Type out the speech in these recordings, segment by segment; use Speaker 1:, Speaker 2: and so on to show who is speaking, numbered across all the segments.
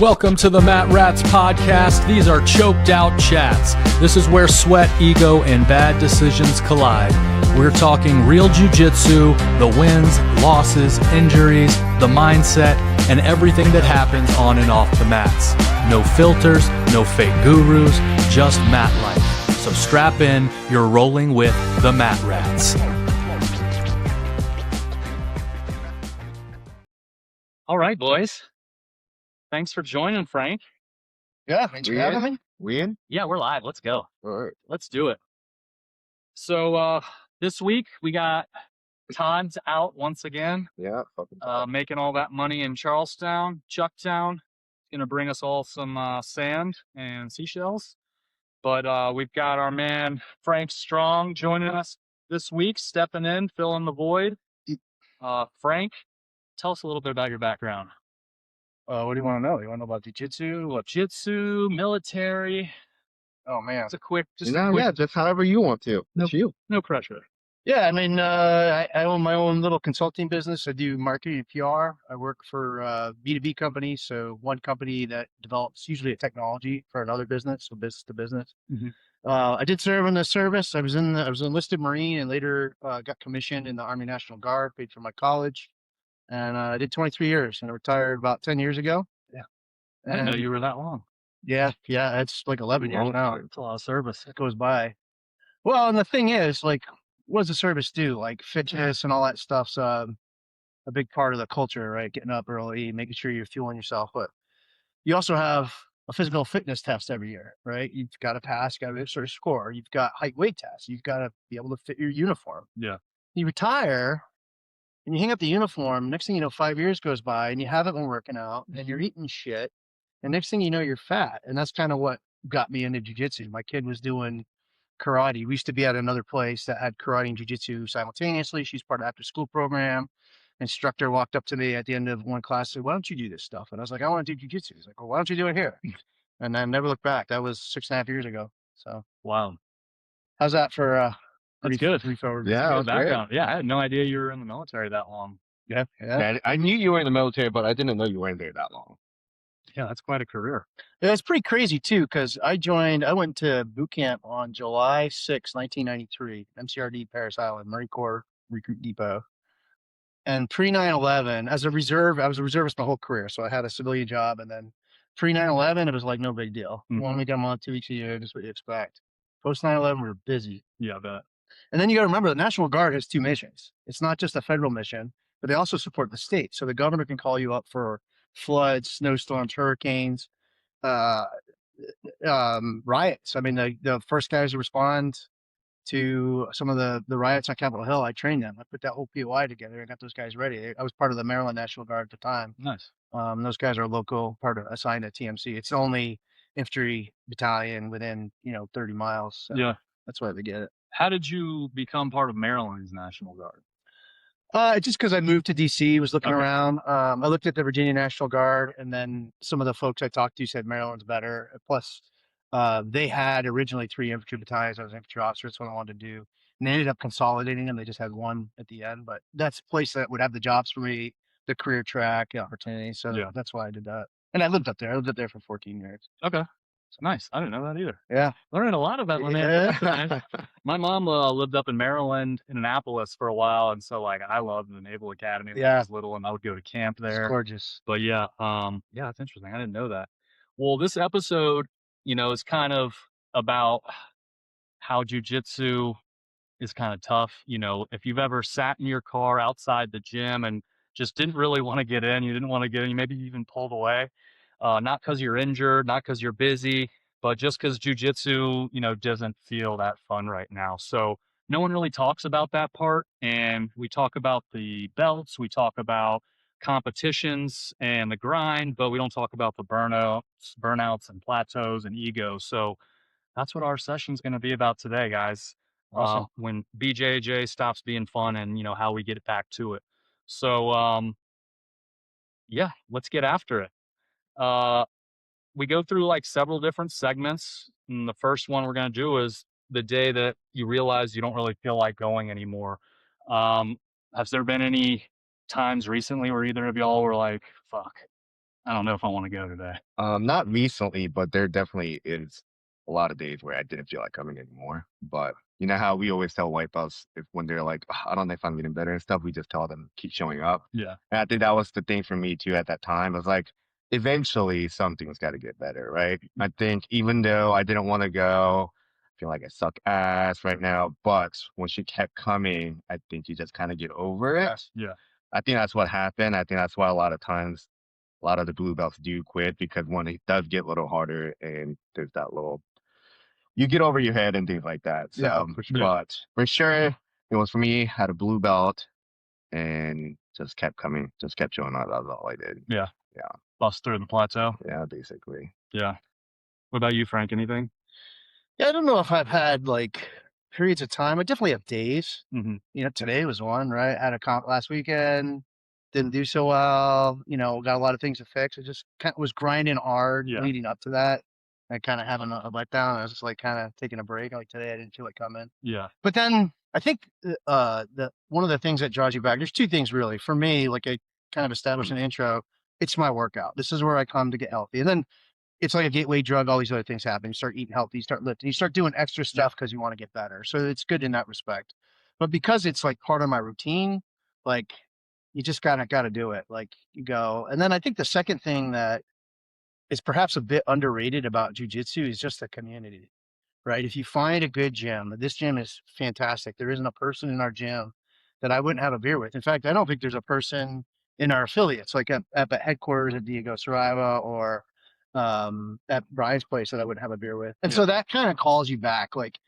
Speaker 1: Welcome to the Matt Rats podcast. These are choked out chats. This is where sweat, ego, and bad decisions collide. We're talking real jiu-jitsu, the wins, losses, injuries, the mindset, and everything that happens on and off the mats. No filters, no fake gurus, just mat life. So strap in, you're rolling with the Matt Rats. All right, boys. Thanks for joining, Frank.
Speaker 2: Yeah, thanks for having me.
Speaker 3: We in?
Speaker 1: Yeah, we're live. Let's go.
Speaker 3: All right.
Speaker 1: Let's do it. So this week we got Todd's out once again,
Speaker 3: Yeah.
Speaker 1: making all that money in Charlestown, Chucktown. Gonna bring us all some sand and seashells. But we've got our man Frank Strong joining us this week, stepping in, filling the void. Frank, tell us a little bit about your background.
Speaker 2: What do you want to know? You want to know about jiu-jitsu? What?
Speaker 1: Jiu-jitsu, military.
Speaker 2: Oh man,
Speaker 1: It's a quick,
Speaker 3: Yeah, just however you want to. It's you.
Speaker 1: no pressure.
Speaker 2: yeah. I mean, I own my own little consulting business. I do marketing and PR. I work for B2B companies, so one company that develops usually a technology for another business, so business to business.
Speaker 1: Mhm.
Speaker 2: I did serve in the service. I was an enlisted Marine, and later got commissioned in the Army National Guard. Paid for my college, and I did 23 years, and I retired about 10 years ago.
Speaker 1: Yeah. I didn't know
Speaker 2: And
Speaker 1: you were that long.
Speaker 2: yeah, it's like 11 years
Speaker 3: Long
Speaker 2: now.
Speaker 3: time.
Speaker 1: It's a lot of service.
Speaker 2: It goes by. Well, and the thing is, like, what does the service do? Like fitness and all that stuff's a big part of the culture, right? Getting up early, making sure you're fueling yourself. But you also have a physical fitness test every year, right? You've got to pass, got to be a certain score. You've got height weight tests. You've got to be able to fit your uniform.
Speaker 1: Yeah.
Speaker 2: You retire and you hang up the uniform. Next thing you know, 5 years goes by and you haven't been working out and you're eating shit. And next thing you know, you're fat. And that's kind of what got me into jiu-jitsu. My kid was doing karate. We used to be at another place that had karate and jiu-jitsu simultaneously. She's part of the after school program. Instructor walked up to me at the end of one class and said, "Why don't you do this stuff?" And I was like, "I want to do jiu-jitsu." He's like, "Well, why don't you do it here?" And I never looked back. That was 6.5 years ago. So
Speaker 1: Wow.
Speaker 2: how's that for
Speaker 1: That's good.
Speaker 2: brief overview?
Speaker 3: Yeah,
Speaker 1: Good
Speaker 3: that's great.
Speaker 1: background. Yeah, I had no idea you were in the military that long.
Speaker 2: Yeah.
Speaker 3: Yeah, I knew you were in the military, but I didn't know you were in there that long.
Speaker 1: Yeah, that's quite a career.
Speaker 2: Yeah, it's pretty crazy too, because I went to boot camp on July 6, 1993, MCRD, Paris Island, Marine Corps Recruit Depot. And pre 9/11, as a reserve, I was a reservist my whole career. So I had a civilian job. And then pre 9/11, it was like no big deal.
Speaker 1: Mhm.
Speaker 2: You only got them on 2 weeks a year, just what you expect. Post 9/11, we were busy.
Speaker 1: Yeah, I bet.
Speaker 2: And then you got to remember the National Guard has two missions. It's not just a federal mission, but they also support the state. So the governor can call you up for floods, snowstorms, hurricanes, riots. I mean, the first guys to respond to some of the riots on Capitol Hill, I trained them. I put that whole POI together and got those guys ready. I was part of the Maryland National Guard at the time.
Speaker 1: Nice.
Speaker 2: Those guys are local, assigned at TMC. It's the only infantry battalion within 30 miles. So
Speaker 1: Yeah.
Speaker 2: that's why they get it.
Speaker 1: How did you become part of Maryland's National Guard?
Speaker 2: Just because I moved to DC, was looking
Speaker 1: Okay.
Speaker 2: around. I looked at the Virginia National Guard, and then some of the folks I talked to said Maryland's better. Plus, they had originally 3 infantry battalions. I was an infantry officer. That's what I wanted to do. And they ended up consolidating them. They just had one at the end. But that's a place that would have the jobs for me, the career track, the opportunity. So
Speaker 1: Yeah.
Speaker 2: that's why I did that. And I lived up there. I lived up there for 14 years.
Speaker 1: Okay. Nice. I didn't know that either.
Speaker 2: Yeah.
Speaker 1: Learning a lot about my man. My mom lived up in Maryland, in Annapolis for a while. And so like I loved the Naval Academy when I
Speaker 2: Yeah.
Speaker 1: was little, and I would go to camp
Speaker 2: It's
Speaker 1: there.
Speaker 2: gorgeous.
Speaker 1: But yeah, it's interesting. I didn't know that. Well, this episode, is kind of about how jujitsu is kind of tough. If you've ever sat in your car outside the gym and just didn't really want to get in, you didn't want to get in, maybe you even pulled away, not because you're injured, not because you're busy, but just because jujitsu, doesn't feel that fun right now. So no one really talks about that part. And we talk about the belts, we talk about competitions and the grind, but we don't talk about the burnouts and plateaus and ego. So that's what our session's going to be about today, guys.
Speaker 2: Awesome.
Speaker 1: When BJJ stops being fun and, how we get back to it. So, yeah, let's get after it. We go through like several different segments. And the first one we're going to do is the day that you realize you don't really feel like going anymore. Has there been any times recently where either of y'all were like, fuck, I don't know if I want to go today.
Speaker 3: Not recently, but there definitely is a lot of days where I didn't feel like coming anymore. But you know how we always tell wipeouts if when they're like, "Ugh, I don't know if I'm getting better and stuff, we just tell them keep showing up.
Speaker 1: Yeah.
Speaker 3: And I think that was the thing for me too at that time. I was like, eventually something's got to get better, right? I think even though I didn't want to go, I feel like I suck ass right now. But when she kept coming, I think you just kind of get over it.
Speaker 1: Yeah.
Speaker 3: I think that's what happened. I think that's why a lot of times a lot of the blue belts do quit because when it does get a little harder and there's that little you get over your head and things like that. So
Speaker 2: Yeah, for sure.
Speaker 1: Yeah.
Speaker 3: but for sure it was for me, had a blue belt and just kept coming, just kept showing up. That was all I did.
Speaker 1: Yeah.
Speaker 3: Yeah.
Speaker 1: Bust through the plateau.
Speaker 3: Yeah, basically.
Speaker 1: Yeah. What about you, Frank? Anything?
Speaker 2: Yeah, I don't know if I've had like periods of time. I definitely have days.
Speaker 1: Mm-hmm.
Speaker 2: You know, today was one, right? Had a comp last weekend, didn't do so well. You know, got a lot of things to fix. I just kind of was grinding hard
Speaker 1: Yeah.
Speaker 2: leading up to that. I kind of having a letdown. I was just like kind of taking a break. Like today, I didn't feel like coming.
Speaker 1: Yeah.
Speaker 2: But then I think the one of the things that draws you back. There's two things really for me. Like I kind of established an intro. It's my workout. This is where I come to get healthy, and then it's like a gateway drug. All these other things happen. You start eating healthy, you start lifting, you start doing extra stuff because you want to get better. So it's good in that respect. But because it's like part of my routine, like you just got to do it. Like you go. And then I think the second thing that is perhaps a bit underrated about jujitsu is just the community, right? If you find a good gym, this gym is fantastic. There isn't a person in our gym that I wouldn't have a beer with. In fact, I don't think there's a person in our affiliates, like at the headquarters at Diego Saraiva or at Brian's place that I wouldn't have a beer with. And so that kind of calls you back. Like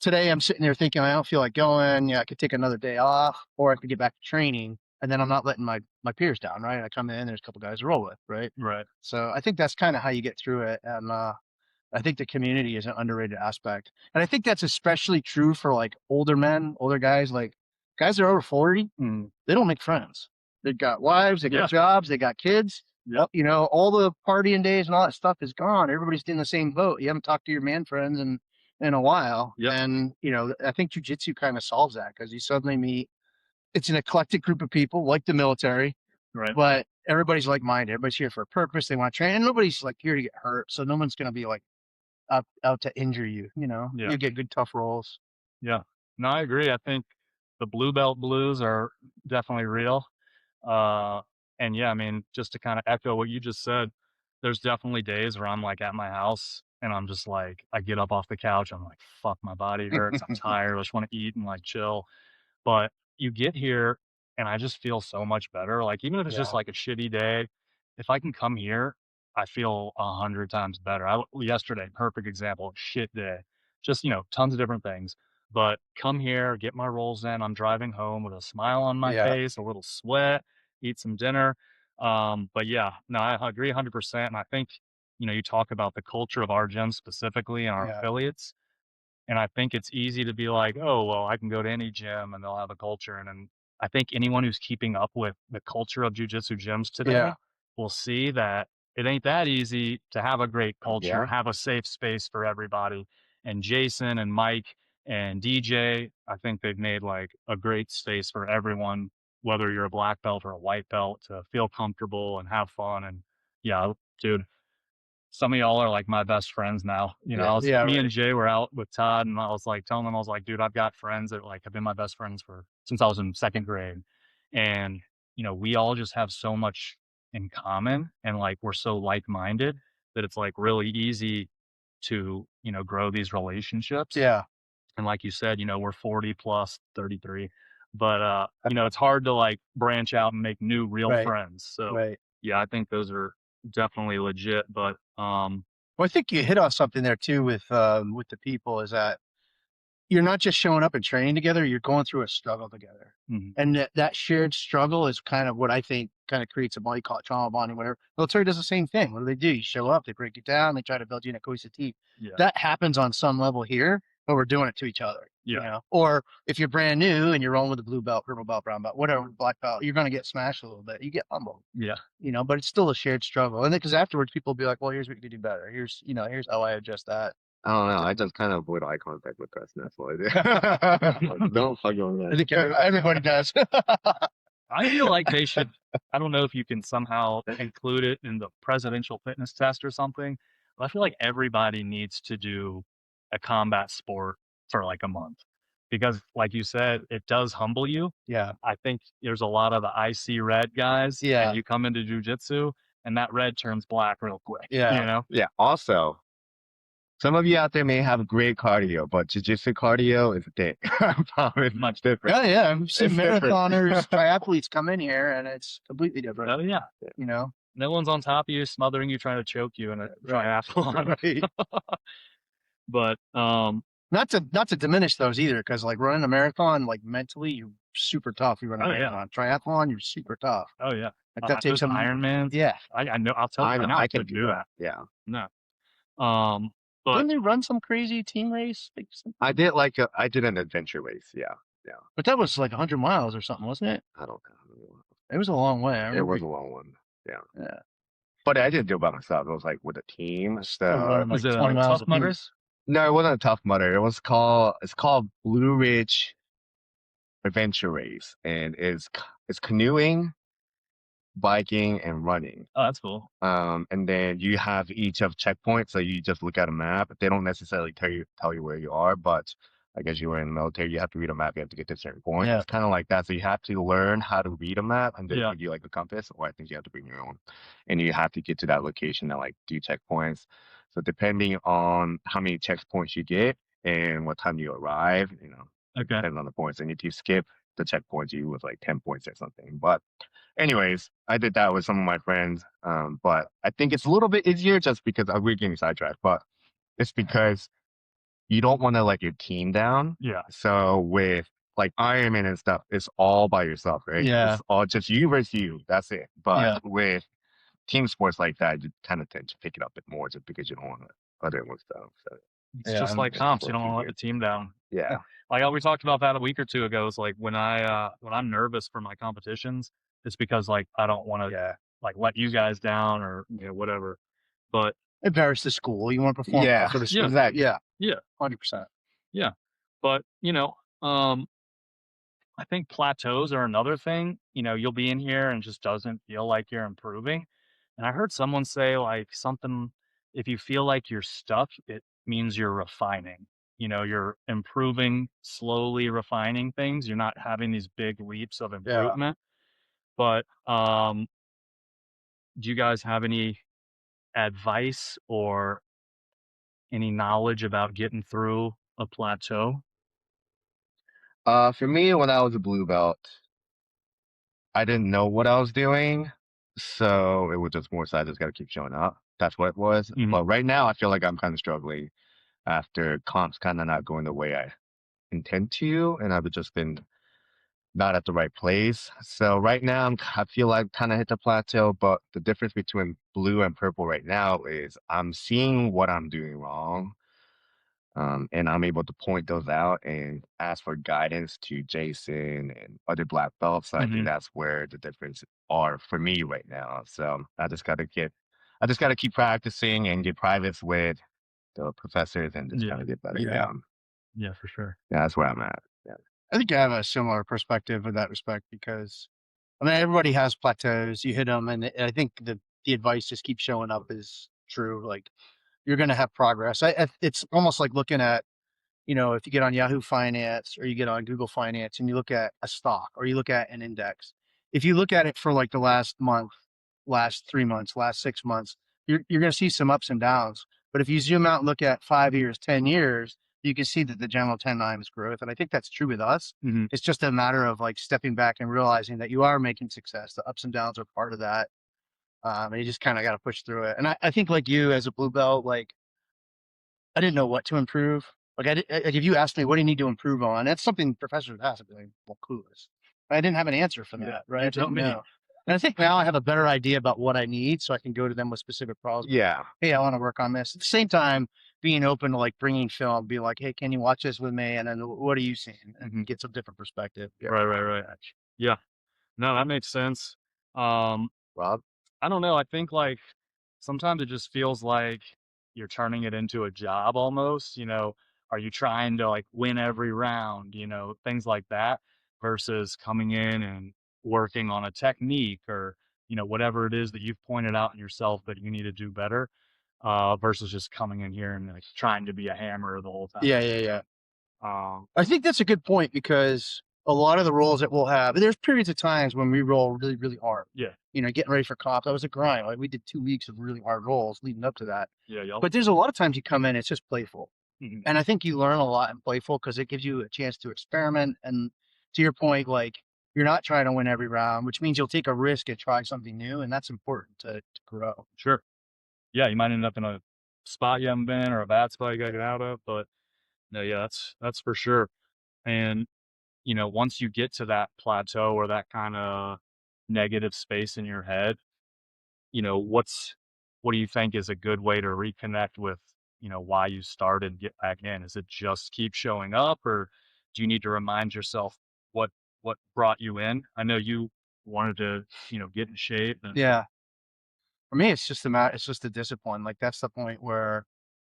Speaker 2: today I'm sitting there thinking, I don't feel like going. Yeah, I could take another day off or I could get back to training. And then I'm not letting my peers down, right? I come in, there's a couple guys to roll with, right?
Speaker 1: Right.
Speaker 2: So I think that's kind of how you get through it. And I think the community is an underrated aspect. And I think that's especially true for like older men, older guys, like guys that are over 40, they don't make friends. They've got wives, they got jobs, they got kids.
Speaker 1: Yep.
Speaker 2: You know, all the partying days and all that stuff is gone. Everybody's in the same boat. You haven't talked to your man friends in a while.
Speaker 1: Yep.
Speaker 2: And, you know, I think jujitsu kind of solves that because you suddenly meet, it's an eclectic group of people like the military,
Speaker 1: Right.
Speaker 2: but everybody's like-minded. Everybody's here for a purpose. They want to train and nobody's like here to get hurt. So no one's going to be like, out to injure you, you know.
Speaker 1: Yeah.
Speaker 2: You get good tough rolls.
Speaker 1: Yeah. No, I agree. I think the blue belt blues are definitely real. And yeah, I mean, just to kind of echo what you just said, there's definitely days where I'm like at my house and I'm just like, I get up off the couch, I'm like, fuck, my body hurts, I'm tired, I just want to eat and like chill. But you get here and I just feel so much better. Like even if it's just like a shitty day, if I can come here, I feel 100 times better. Yesterday, perfect example, shit day. Just, you know, tons of different things. But come here, get my rolls in. I'm driving home with a smile on my face, a little sweat, eat some dinner. But yeah, no, I agree 100%. And I think, you know, you talk about the culture of our gym specifically and our affiliates. And I think it's easy to be like, oh, well, I can go to any gym and they'll have a culture. And then I think anyone who's keeping up with the culture of jujitsu gyms today will see that it ain't that easy to have a great culture, have a safe space for everybody. And Jason and Mike and DJ, I think they've made like a great space for everyone, whether you're a black belt or a white belt, to feel comfortable and have fun. And yeah, dude, some of y'all are like my best friends now. You know, me and Jay were out with Todd and I was like telling them, I was like, dude, I've got friends that like have been my best friends since I was in second grade. And, you know, we all just have so much in common and like we're so like-minded that it's like really easy to, you know, grow these relationships.
Speaker 2: Yeah.
Speaker 1: And like you said, you know, we're 40 plus 33, but you know, it's hard to like branch out and make new real friends. So yeah, I think those are definitely legit, but
Speaker 2: well, I think you hit on something there too with the people is that you're not just showing up and training together, you're going through a struggle together. And that shared struggle is kind of what I think kind of creates a bond, you call it trauma bonding, whatever. Military does the same thing. What do? You show up, they break you down, they try to build you in a cohesive team. That happens on some level here, but we're doing it to each other. You know? Or if you're brand new and you're rolling with a blue belt, purple belt, brown belt, whatever, black belt, you're going to get smashed a little bit. You get humbled. You know, but it's still a shared struggle. And then because afterwards people will be like, well, here's what you can do better. Here's how I adjust that.
Speaker 3: I don't know. I just kind of avoid eye contact with Chris, and that's what I do. Like, don't fuck on that.
Speaker 2: I think everybody does.
Speaker 1: I feel like they should. I don't know if you can somehow include it in the presidential fitness test or something, but I feel like everybody needs to do a combat sport for like a month because, like you said, it does humble you.
Speaker 2: Yeah.
Speaker 1: I think there's a lot of the I see red guys, and
Speaker 2: Yeah.
Speaker 1: you come into jujitsu, and that red turns black real quick.
Speaker 2: Yeah.
Speaker 1: You know?
Speaker 3: Yeah. Also, some of you out there may have great cardio, but jiu-jitsu cardio is a thing. It's much different.
Speaker 2: Yeah, yeah. I've seen
Speaker 3: It's different.
Speaker 2: marathoners, triathletes come in here, and it's completely different.
Speaker 1: Oh yeah.
Speaker 2: You know,
Speaker 1: No one's on top of you, smothering you, trying to choke you in a triathlon.
Speaker 2: right?
Speaker 1: But
Speaker 2: Not to diminish those either, because like running a marathon, like mentally, you're super tough. You run a
Speaker 1: Oh, yeah.
Speaker 2: marathon, triathlon, you're super tough.
Speaker 1: oh yeah,
Speaker 2: Like that takes
Speaker 1: those
Speaker 2: some.
Speaker 1: Ironmans.
Speaker 2: Yeah.
Speaker 1: I know. I'll tell you
Speaker 3: I
Speaker 1: right
Speaker 3: know.
Speaker 1: now,
Speaker 3: I
Speaker 1: I
Speaker 3: can
Speaker 1: couldn't
Speaker 3: do that. Yeah.
Speaker 1: No. But
Speaker 2: Didn't they run some crazy team race? Like
Speaker 3: I did an adventure race. Yeah. Yeah.
Speaker 2: but that was like 100 miles or something, wasn't it?
Speaker 3: I don't know.
Speaker 2: It was a long way. I
Speaker 3: It
Speaker 2: remember.
Speaker 3: was a long one. Yeah.
Speaker 2: Yeah.
Speaker 3: But I didn't do it by myself. It was like with a team.
Speaker 2: Running
Speaker 3: So
Speaker 1: was
Speaker 2: like
Speaker 1: it
Speaker 2: 20 miles
Speaker 1: Tough
Speaker 2: a piece.
Speaker 1: Mudders?
Speaker 3: no, it wasn't a Tough Mudder. It's called Blue Ridge Adventure Race, and it's canoeing, biking, and running.
Speaker 1: Oh, that's cool.
Speaker 3: And then you have each of checkpoints, so you just look at a map. They don't necessarily tell you where you are, but I guess you were in the military, you have to read a map, you have to get to a certain point.
Speaker 2: Yeah.
Speaker 3: It's kind of like that. So you have to learn how to read a map, and they
Speaker 1: Yeah.
Speaker 3: give you like a compass, or I think you have to bring your own. And you have to get to that location at like 2 checkpoints. So depending on how many checkpoints you get and what time you arrive,
Speaker 1: Okay.
Speaker 3: depending on the points. And if you skip the checkpoints, you lose like 10 points or something. But anyways, I did that with some of my friends. But I think it's a little bit easier just because we're getting sidetracked, but it's because you don't want to let your team down.
Speaker 1: Yeah.
Speaker 3: So with like Ironman and stuff, it's all by yourself, right?
Speaker 2: Yeah.
Speaker 3: It's all just you versus you. That's it. But
Speaker 2: Yeah.
Speaker 3: with team sports like that, you kind of tend to pick it up a bit more just because you don't want to other with stuff. So
Speaker 1: It's
Speaker 2: Yeah,
Speaker 1: just like
Speaker 3: it's
Speaker 1: comps.
Speaker 3: a
Speaker 1: You don't
Speaker 3: little
Speaker 1: want to let the team down.
Speaker 3: yeah.
Speaker 1: Like we talked about that a week or two ago. It's like when I'm nervous for my competitions, it's because like I don't want to
Speaker 2: Yeah.
Speaker 1: like let you guys down or whatever. But
Speaker 2: Embarrass the school. You want to perform.
Speaker 3: Yeah,
Speaker 2: So to speak.
Speaker 3: exactly.
Speaker 2: Yeah.
Speaker 1: yeah,
Speaker 2: 100%.
Speaker 1: yeah. But I think plateaus are another thing. You'll be in here and it just doesn't feel like you're improving. And I heard someone say like something, if you feel like you're stuck, it means you're refining. You're improving, slowly refining things. You're not having these big leaps of improvement. But do you guys have any advice or any knowledge about getting through a plateau?
Speaker 3: For me, when I was a blue belt, I didn't know what I was doing, so it was just more so I just got to keep showing up. That's what it was.
Speaker 1: Mhm.
Speaker 3: But right now, I feel like I'm kind of struggling after comps kind of not going the way I intend to, and I've just been not at the right place. So right now, I feel like kind of hit the plateau. But the difference between blue and purple right now is I'm seeing what I'm doing wrong. And I'm able to point those out and ask for guidance to Jason and other black belts. I think
Speaker 1: Mhm.
Speaker 3: that's where the difference are for me right now. So I just got to keep practicing and get privates with the professors and just
Speaker 1: Yeah.
Speaker 3: kind of get better.
Speaker 2: Yeah.
Speaker 1: Yeah, for sure.
Speaker 3: Yeah, that's where I'm at. Yeah.
Speaker 2: I think I have a similar perspective in that respect because, I mean, everybody has plateaus. You hit them, and I think the advice just keeps showing up is true. Like you're going to have progress. It's almost like looking at, if you get on Yahoo Finance or you get on Google Finance and you look at a stock or you look at an index, if you look at it for like the last month, last 3 months, last 6 months, you're going to see some ups and downs. But if you zoom out and look at 5 years, 10 years, you can see that the general trend line is growth. And I think that's true with us.
Speaker 1: Mhm.
Speaker 2: It's just a matter of like stepping back and realizing that you are making success. The ups and downs are part of that. And you just kind of got to push through it. And I think like you as a blue belt, like I didn't know what to improve. Like if you asked me, what do you need to improve on? That's something professors would ask. I'd be like, well, clueless. I didn't have an answer for that,
Speaker 1: Yeah,
Speaker 2: right?
Speaker 1: you
Speaker 2: I
Speaker 1: tell
Speaker 2: didn't
Speaker 1: me.
Speaker 2: know. And I think now I have a better idea about what I need, so I can go to them with specific problems.
Speaker 3: Yeah.
Speaker 2: Hey, I want to work on this. At the same time, being open to like bringing film, be like, hey, can you watch this with me? And then what are you seeing? And get some different perspective. Yeah.
Speaker 1: Right. Yeah. No, that makes sense.
Speaker 3: Rob?
Speaker 1: I don't know. I think like sometimes it just feels like you're turning it into a job almost. Are you trying to like win every round, things like that versus coming in and working on a technique or, whatever it is that you've pointed out in yourself that you need to do better, versus just coming in here and like trying to be a hammer the whole time.
Speaker 2: Yeah, yeah, yeah.
Speaker 1: Um,
Speaker 2: I think that's a good point because a lot of the roles that we'll have, there's periods of times when we roll really, really hard.
Speaker 1: yeah,
Speaker 2: Getting ready for comp, that was a grind. Like we did 2 weeks of really hard rolls leading up to that.
Speaker 1: yeah, yep.
Speaker 2: But there's a lot of times you come in, it's just playful.
Speaker 1: Mhm.
Speaker 2: And I think you learn a lot in playful because it gives you a chance to experiment. And to your point, like you're not trying to win every round, which means you'll take a risk and try something new. And that's important to grow.
Speaker 1: Sure. Yeah, you might end up in a spot you haven't been in or a bad spot you gotta get out of, but no, yeah, that's for sure. And, once you get to that plateau or that kinda negative space in your head, what do you think is a good way to reconnect with, why you started, get back in? Is it just keep showing up, or do you need to remind yourself what brought you in? I know you wanted to, get in shape and
Speaker 2: Yeah. For me, it's just it's just the discipline. Like that's the point where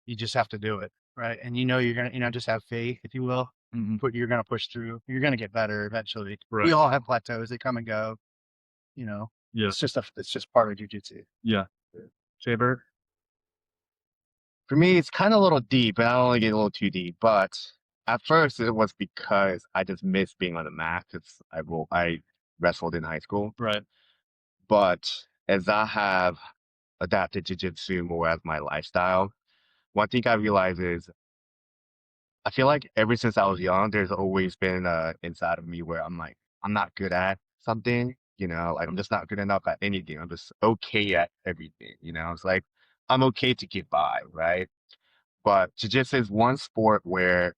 Speaker 2: you just have to do it. Right. And you're going to, just have faith, if you will,
Speaker 1: Mhm.
Speaker 2: but you're going to push through. You're going to get better eventually. We
Speaker 1: Right.
Speaker 2: all have plateaus. They come and go, you know,
Speaker 1: Yeah.
Speaker 2: it's just part of jujitsu.
Speaker 1: Yeah. Jaybird?
Speaker 3: For me, it's kind of a little deep, and I don't want to get a little too deep. But at first, it was because I just missed being on the mat. Because I wrestled in high school.
Speaker 1: Right.
Speaker 3: But as I have adapted jiu-jitsu more as my lifestyle, one thing I realize is I feel like ever since I was young, there's always been inside of me where I'm like, I'm not good at something, like I'm just not good enough at anything. I'm just okay at everything, It's like I'm okay to get by, right? But jiu-jitsu is one sport where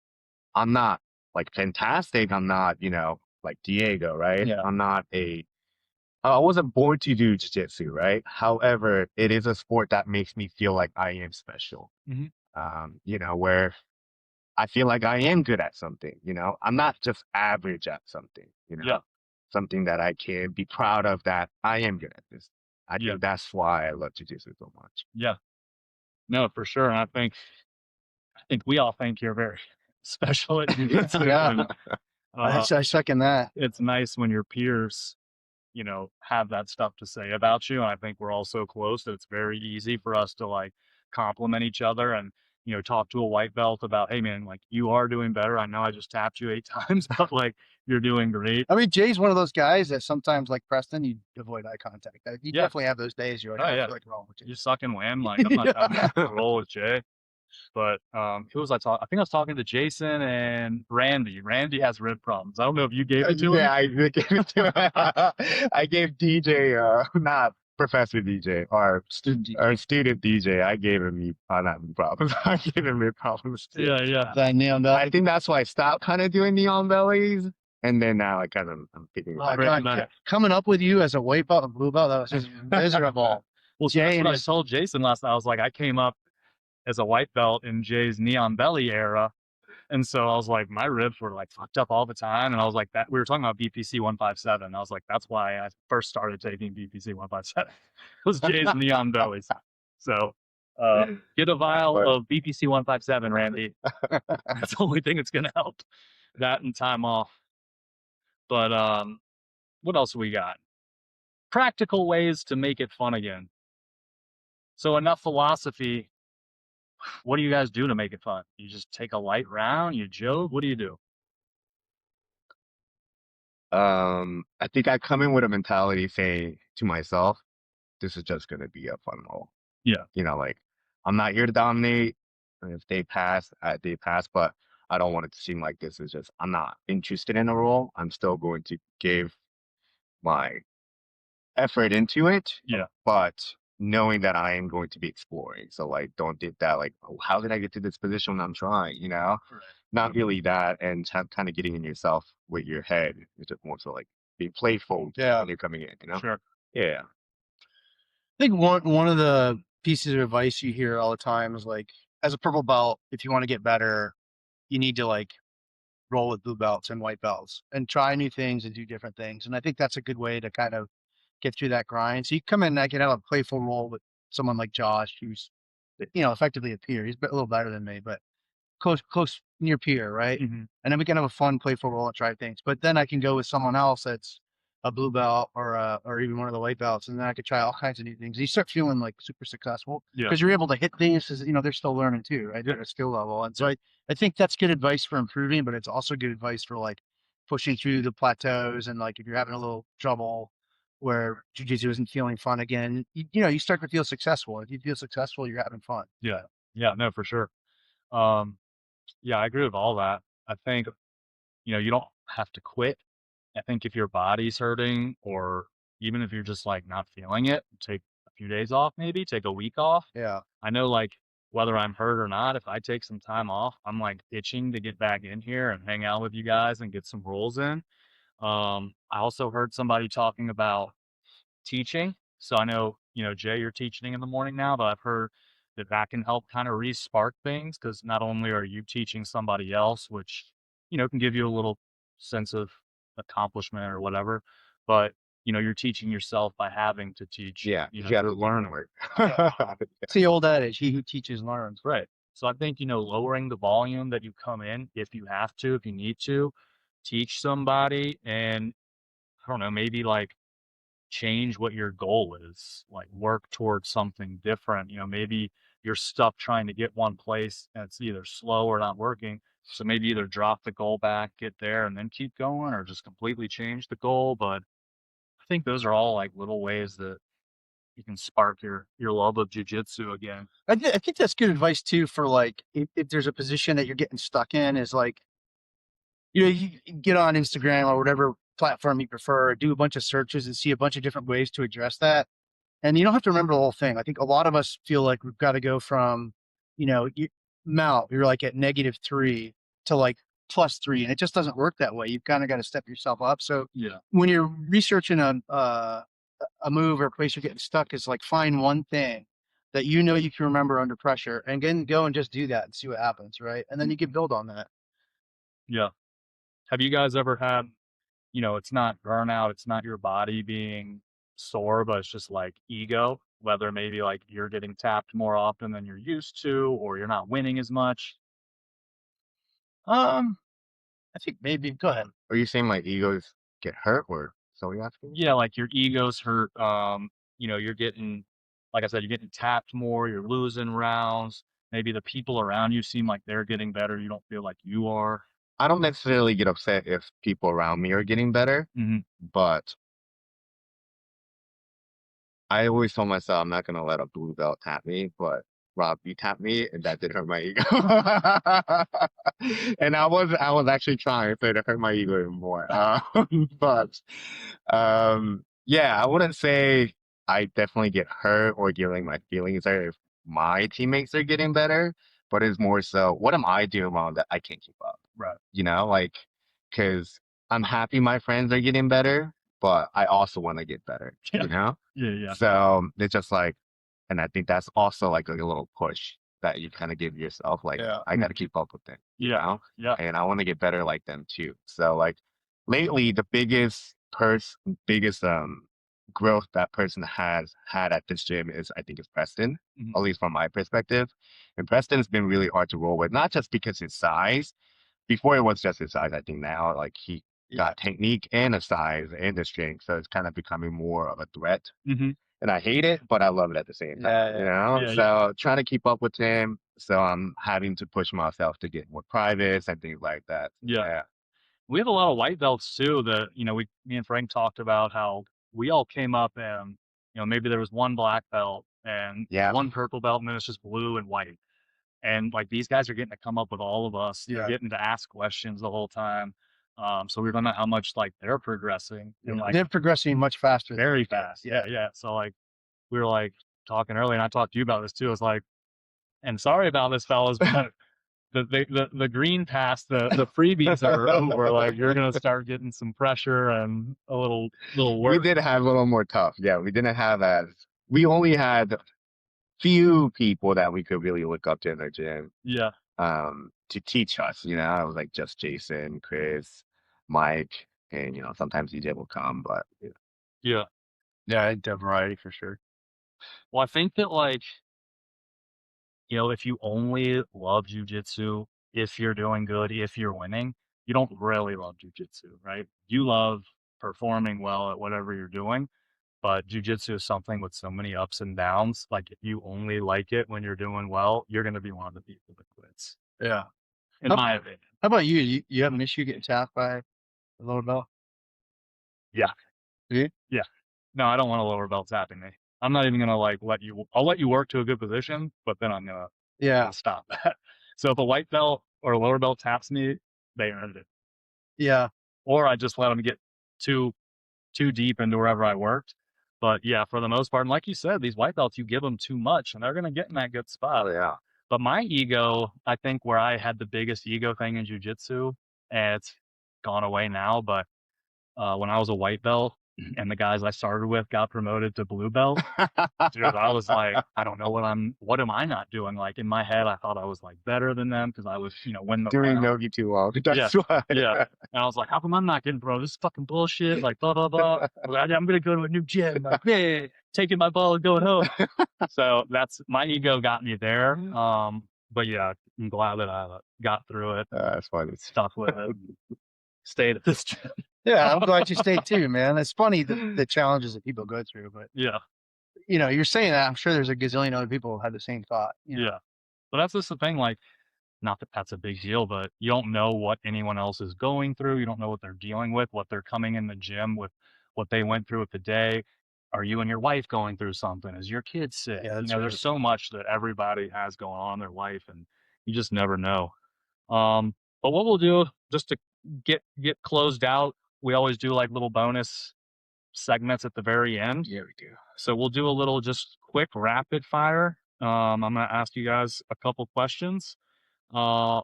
Speaker 3: I'm not like fantastic. I'm not, like Diego, right?
Speaker 1: Yeah.
Speaker 3: I wasn't born to do jiu-jitsu, right? However, it is a sport that makes me feel like I am special.
Speaker 1: Mhm.
Speaker 3: Where I feel like I am good at something, I'm not just average at something,
Speaker 1: Yeah.
Speaker 3: something that I can be proud of that I am good at this. I
Speaker 1: Yeah.
Speaker 3: think that's why I love jiu-jitsu so much.
Speaker 1: Yeah. No, for sure. And I think we all think you're very special at jiu-jitsu.
Speaker 2: Yeah.
Speaker 1: And,
Speaker 2: I second that.
Speaker 1: it's nice when your peers, have that stuff to say about you. And I think we're all so close that it's very easy for us to like compliment each other and, talk to a white belt about, hey man, like you are doing better. I know I just tapped you 8 times, but like you're doing great.
Speaker 2: I mean, Jay's one of those guys that sometimes, like Preston, you avoid eye contact. You
Speaker 1: Yeah.
Speaker 2: definitely have those days. You're like,
Speaker 1: Oh,
Speaker 2: I
Speaker 1: yeah.
Speaker 2: feel like wrong with you.
Speaker 1: You suck and wham. Like I'm not trying to roll with Jay. But who was I talking? I think I was talking to Jason and Randy. Randy has rib problems. I don't know if you gave it to him.
Speaker 3: Yeah, I gave it to him. I gave DJ, not Professor DJ, or student DJ. I gave him not problems. I gave him problems too.
Speaker 1: Yeah, yeah.
Speaker 2: That neon belt.
Speaker 3: I think that's why I stopped kind of doing neon bellies, and then now I'm picking it
Speaker 2: Oh,
Speaker 3: back
Speaker 1: Right,
Speaker 3: up.
Speaker 2: God,
Speaker 1: right.
Speaker 2: coming up with you as a white belt and blue belt, that was just miserable.
Speaker 1: Well, so
Speaker 2: Jay
Speaker 1: that's
Speaker 2: and
Speaker 1: what I
Speaker 2: his-
Speaker 1: told Jason last night. I was like, I came up as a white belt in Jay's neon belly era. And so I was like, my ribs were like fucked up all the time. And I was like, that we were talking about BPC 157. I was like, that's why I first started taking BPC 157. It was Jay's neon bellies. So get a vial of BPC 157, Randy. That's the only thing that's gonna help. That and time off. But what else we got? Practical ways to make it fun again. So enough philosophy. What do you guys do to make it fun? You just take a light round, you joke, what do you do?
Speaker 3: I think I come in with a mentality saying to myself, this is just gonna be a fun roll.
Speaker 1: Yeah.
Speaker 3: Like I'm not here to dominate. And if they pass, they pass, but I don't want it to seem like this is just I'm not interested in a role. I'm still going to give my effort into it.
Speaker 1: Yeah.
Speaker 3: But knowing that I am going to be exploring. So like don't think that like, oh, how did I get to this position when I'm trying,
Speaker 1: Right.
Speaker 3: Not really that, and kind of getting in yourself with your head. It's just more so like being playful
Speaker 2: Yeah.
Speaker 3: when you're coming in,
Speaker 1: Sure.
Speaker 3: Yeah.
Speaker 2: I think one of the pieces of advice you hear all the time is like, as a purple belt, if you want to get better, you need to like roll with blue belts and white belts and try new things and do different things. And I think that's a good way to kind of get through that grind. So you come in and I can have a playful role with someone like Josh, who's, effectively a peer. He's a little better than me, but close near peer, right?
Speaker 1: Mhm.
Speaker 2: And then we can have a fun, playful role and try things. But then I can go with someone else that's a blue belt or even one of the white belts, and then I could try all kinds of new things. You start feeling like super successful
Speaker 1: Yeah.
Speaker 2: because you're able to hit things as they're still learning too, right? At a skill level. And so I think that's good advice for improving, but it's also good advice for like pushing through the plateaus and like if you're having a little trouble where jujitsu isn't feeling fun again, you start to feel successful. If you feel successful, you're having fun.
Speaker 1: Yeah. Yeah. No, for sure. Um, yeah, I agree with all that. I think, you don't have to quit. I think if your body's hurting or even if you're just like not feeling it, take a few days off, maybe take a week off.
Speaker 2: Yeah.
Speaker 1: I know like whether I'm hurt or not, if I take some time off, I'm like itching to get back in here and hang out with you guys and get some rolls in. I also heard somebody talking about teaching. So I know, Jay, you're teaching in the morning now, but I've heard that that can help kind of re-spark things because not only are you teaching somebody else, which, can give you a little sense of accomplishment or whatever, but, you're teaching yourself by having to teach,
Speaker 3: Yeah, you got to learn work.
Speaker 2: It's the old adage, he who teaches learns.
Speaker 1: Right. So I think, lowering the volume that you come in, if you have to, if you need to, teach somebody and I don't know, maybe like change what your goal is, like work towards something different. Maybe you're stuck trying to get one place and it's either slow or not working. So maybe either drop the goal back, get there, and then keep going, or just completely change the goal. But I think those are all like little ways that you can spark your love of jujitsu again.
Speaker 2: I think that's good advice too for like if there's a position that you're getting stuck in is like you get on Instagram or whatever platform you prefer, do a bunch of searches and see a bunch of different ways to address that. And you don't have to remember the whole thing. I think a lot of us feel like we've got to go from, Mount, you're like at -3 to like +3, and it just doesn't work that way. You've kind of got to step yourself up. So
Speaker 1: Yeah.
Speaker 2: when you're researching a move or a place you're getting stuck, is like find one thing that you can remember under pressure, and then go and just do that and see what happens, right? And then you can build on that.
Speaker 1: Yeah. Have you guys ever had, it's not burnout, it's not your body being sore, but it's just like ego, whether maybe like you're getting tapped more often than you're used to, or you're not winning as much.
Speaker 2: Um, I think maybe go ahead.
Speaker 3: Are you saying my egos get hurt or so you asking?
Speaker 1: Yeah, like your ego's hurt. You're getting, like I said, you're getting tapped more, you're losing rounds. Maybe the people around you seem like they're getting better. You don't feel like you are.
Speaker 3: I don't necessarily get upset if people around me are getting better,
Speaker 1: Hmm.
Speaker 3: but I always told myself I'm not gonna let a blue belt tap me, but Rob, you tapped me, and that did hurt my ego. And I was actually trying to hurt my ego even more. But yeah, I wouldn't say I definitely get hurt or get like my feelings hurt if my teammates are getting better, but it's more so what am I doing wrong that I can't keep up?
Speaker 1: Right.
Speaker 3: Like because I'm happy my friends are getting better, but I also want to get better.
Speaker 1: Yeah.
Speaker 3: You know.
Speaker 1: Yeah. Yeah.
Speaker 3: So it's just like, and I think that's also like a little push that you kind of give yourself. Like,
Speaker 2: Yeah.
Speaker 3: I got to keep up with them,
Speaker 1: Yeah. Yeah.
Speaker 3: and I want to get better like them too. So like lately, the biggest growth that person has had at this gym is I think is Preston,
Speaker 1: Mhm.
Speaker 3: at least from my perspective. And Preston's been really hard to roll with, not just because his size. Before it was just his size. I think now like he got technique and a size and the strength, so it's kind of becoming more of a threat.
Speaker 1: Mhm.
Speaker 3: And I hate it, but I love it at the same time,
Speaker 1: Yeah. Yeah.
Speaker 3: So trying to keep up with him. So I'm having to push myself to get more privates and things like that.
Speaker 1: Yeah.
Speaker 3: Yeah.
Speaker 1: We have a lot of white belts too that, me and Frank talked about how we all came up and, maybe there was one black belt and
Speaker 3: Yeah.
Speaker 1: one purple belt and then it's just blue and white. And like these guys are getting to come up with all of us. They're
Speaker 2: Yeah.
Speaker 1: getting to ask questions the whole time. So we don't know how much like they're progressing and like
Speaker 2: They're progressing much faster.
Speaker 1: very fast. Yeah, yeah. So like we were like talking earlier, and I talked to you about this too. It's like, and sorry about this, fellas, but the green pass, the freebies are over. Like you're gonna start getting some pressure and a little
Speaker 3: We
Speaker 1: work.
Speaker 3: did have a little more tough. Yeah, we didn't have as we only had few people that we could really look up to in the gym
Speaker 1: Yeah,
Speaker 3: to teach us. I was like just Jason, Chris, Mike, and sometimes DJ will come, but
Speaker 1: yeah.
Speaker 2: Yeah, I have variety for sure.
Speaker 1: Well, I think that like, if you only love jujitsu, if you're doing good, if you're winning, you don't really love jujitsu, right? You love performing well at whatever you're doing. But jujitsu is something with so many ups and downs. Like if you only like it when you're doing well, you're going to be one of the people that quits,
Speaker 2: Yeah.
Speaker 1: in
Speaker 2: How,
Speaker 1: my opinion.
Speaker 2: how about you? You have an issue getting tapped by a lower belt?
Speaker 1: Yeah.
Speaker 2: Do you?
Speaker 1: Yeah. No, I don't want a lower belt tapping me. I'm not even going to like I'll let you work to a good position, but then I'm going to
Speaker 2: Yeah.
Speaker 1: stop that. So if a white belt or a lower belt taps me, they earned it.
Speaker 2: Yeah.
Speaker 1: Or I just let them get too deep into wherever I worked. But yeah, for the most part, and like you said, these white belts, you give them too much and they're going to get in that good spot.
Speaker 3: Oh yeah.
Speaker 1: But my ego, I think where I had the biggest ego thing in jujitsu, and it's gone away now, but when I was a white belt and the guys I started with got promoted to blue belt, dude, I was like, I don't know what am I not doing? Like in my head, I thought I was like better than them because I was, winning the
Speaker 3: Doing
Speaker 1: round.
Speaker 3: nogi too long.
Speaker 1: Yeah,
Speaker 3: That's why.
Speaker 1: yeah. And I was like, how come I'm not getting pro? This is fucking bullshit. Like, blah, blah, blah. I was like, I'm going to go to a new gym. Like, yeah, taking my ball and going home. So that's my ego got me there. But yeah, I'm glad that I got through it,
Speaker 3: That's funny.
Speaker 1: stuck with it, stayed at this gym.
Speaker 2: Yeah. I'm glad you stayed too, man. It's funny the challenges that people go through, but
Speaker 1: Yeah,
Speaker 2: you're saying that. I'm sure there's a gazillion other people who had the same thought.
Speaker 1: yeah. But that's just the thing. Like, not that that's a big deal, but you don't know what anyone else is going through. You don't know what they're dealing with, what they're coming in the gym with, what they went through with the day. Are you and your wife going through something? Is your kid sick?
Speaker 2: Yeah, that's
Speaker 1: There's so much that everybody has going on in their life, and you just never know. But what we'll do just to get closed out, we always do like little bonus segments at the very end.
Speaker 3: Yeah, we do.
Speaker 1: So we'll do a little just quick rapid fire. I'm gonna ask you guys a couple questions. So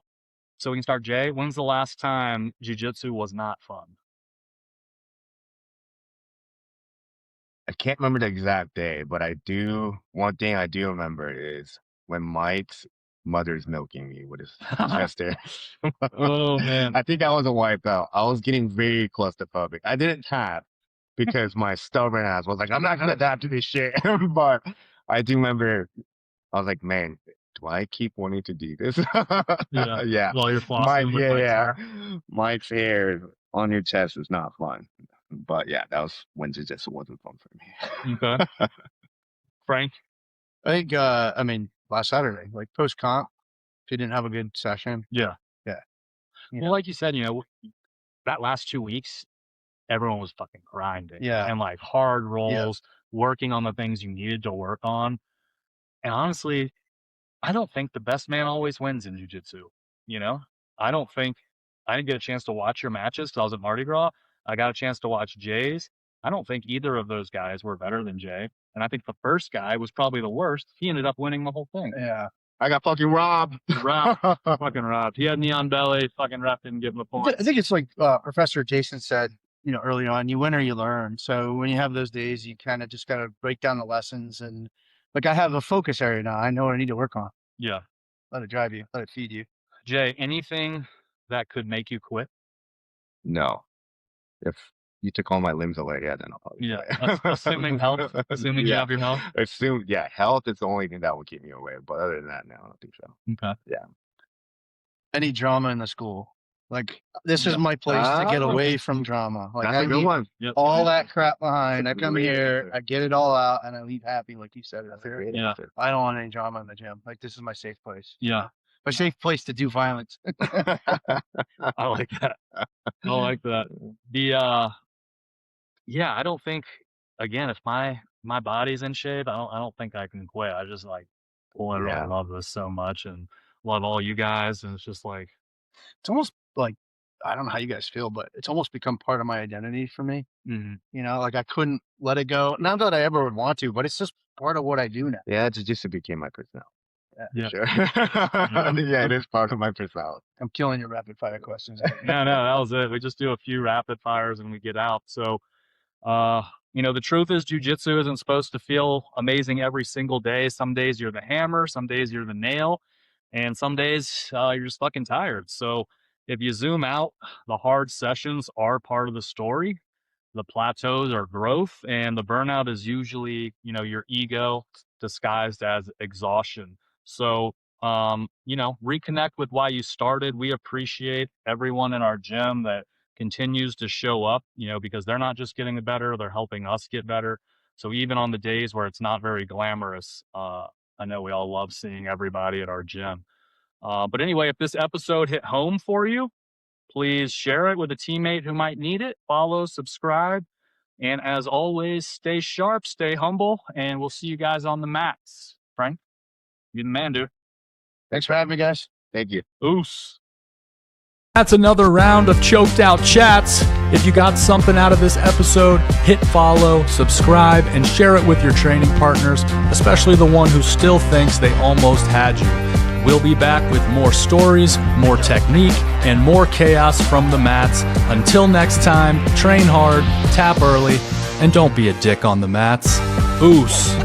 Speaker 1: we can start. Jay, when's the last time jujitsu was not fun?
Speaker 3: I can't remember the exact day, but one thing I do remember is when Mike's mother's milking me with his chest hair.
Speaker 1: Oh man.
Speaker 3: I think I was a white belt. I was getting very claustrophobic. I didn't tap because my stubborn ass was like, I'm not gonna tap to this shit. But I do remember I was like, man, do I keep wanting to do this?
Speaker 1: Yeah.
Speaker 3: Yeah.
Speaker 1: While you're flossing with Mike's hair.
Speaker 3: Mike's hair on your chest is not fun. But yeah, that was when jiu-jitsu wasn't fun for me.
Speaker 1: Okay. Frank?
Speaker 2: I think, last Saturday, like post comp, if you didn't have a good session.
Speaker 1: Yeah.
Speaker 2: Yeah.
Speaker 1: Well, like you said, that last 2 weeks, everyone was fucking grinding.
Speaker 2: Yeah.
Speaker 1: And like hard rolls, working on the things you needed to work on. And honestly, I don't think the best man always wins in jujitsu. I didn't get a chance to watch your matches because I was at Mardi Gras. I got a chance to watch Jay's. I don't think either of those guys were better than Jay. And I think the first guy was probably the worst. He ended up winning the whole thing.
Speaker 2: Yeah.
Speaker 3: I got fucking robbed.
Speaker 1: Fucking robbed. He had neon belly. Fucking ref didn't give him a point.
Speaker 2: I think it's like Professor Jason said, early on, you win or you learn. So when you have those days, you kind of just got to break down the lessons. And like I have a focus area now. I know what I need to work on.
Speaker 1: Yeah.
Speaker 2: Let it drive you. Let it feed you.
Speaker 1: Jay, anything that could make you quit?
Speaker 3: No. If you took all my limbs away, yeah, then I'll probably
Speaker 1: Yeah. Assuming health. Assuming you have your health.
Speaker 3: Health is the only thing that will keep me away. But other than that, no, I don't think so.
Speaker 1: Okay.
Speaker 3: Yeah.
Speaker 2: Any drama in the school? Like this is my place to get away from drama. Like
Speaker 3: That's
Speaker 2: I
Speaker 3: a good
Speaker 2: leave
Speaker 3: one.
Speaker 1: Yep.
Speaker 2: all that crap behind. I
Speaker 3: That's a
Speaker 2: come
Speaker 3: great
Speaker 2: here,
Speaker 3: answer.
Speaker 2: I get it all out, and I leave happy, like you said.
Speaker 3: That's a great
Speaker 1: Yeah.
Speaker 3: answer.
Speaker 2: I don't want any drama in the gym. Like this is my safe place.
Speaker 1: Yeah.
Speaker 2: My safe place to do violence.
Speaker 1: I like that. I like that. I don't think, again, if my body's in shape, I don't think I can quit. I just like literally
Speaker 3: Yeah.
Speaker 1: love this so much and love all you guys. And it's just like,
Speaker 2: It's almost like I don't know how you guys feel, but it's almost become part of my identity for me.
Speaker 1: mhm.
Speaker 2: Like I couldn't let it go. Not that I ever would want to, but it's just part of what I do now.
Speaker 3: Yeah, jiu-jitsu became my personality.
Speaker 1: Yeah.
Speaker 3: Sure. Yeah, it is part of my personality.
Speaker 2: I'm killing your rapid fire questions.
Speaker 1: No, that was it. We just do a few rapid fires and we get out. So, the truth is jujitsu isn't supposed to feel amazing every single day. Some days you're the hammer, some days you're the nail, and some days you're just fucking tired. So if you zoom out, the hard sessions are part of the story. The plateaus are growth, and the burnout is usually, your ego disguised as exhaustion. So, reconnect with why you started. We appreciate everyone in our gym that continues to show up, because they're not just getting better, they're helping us get better. So even on the days where it's not very glamorous, I know we all love seeing everybody at our gym. But anyway, if this episode hit home for you, please share it with a teammate who might need it. Follow, subscribe. And as always, stay sharp, stay humble, and we'll see you guys on the mats. Frank, you're the man, dude.
Speaker 2: Thanks for having me, guys.
Speaker 3: Thank you.
Speaker 1: Oos.
Speaker 4: That's another round of Choked Out Chats. If you got something out of this episode, hit follow, subscribe, and share it with your training partners, especially the one who still thinks they almost had you. We'll be back with more stories, more technique, and more chaos from the mats. Until next time, train hard, tap early, and don't be a dick on the mats. Oos.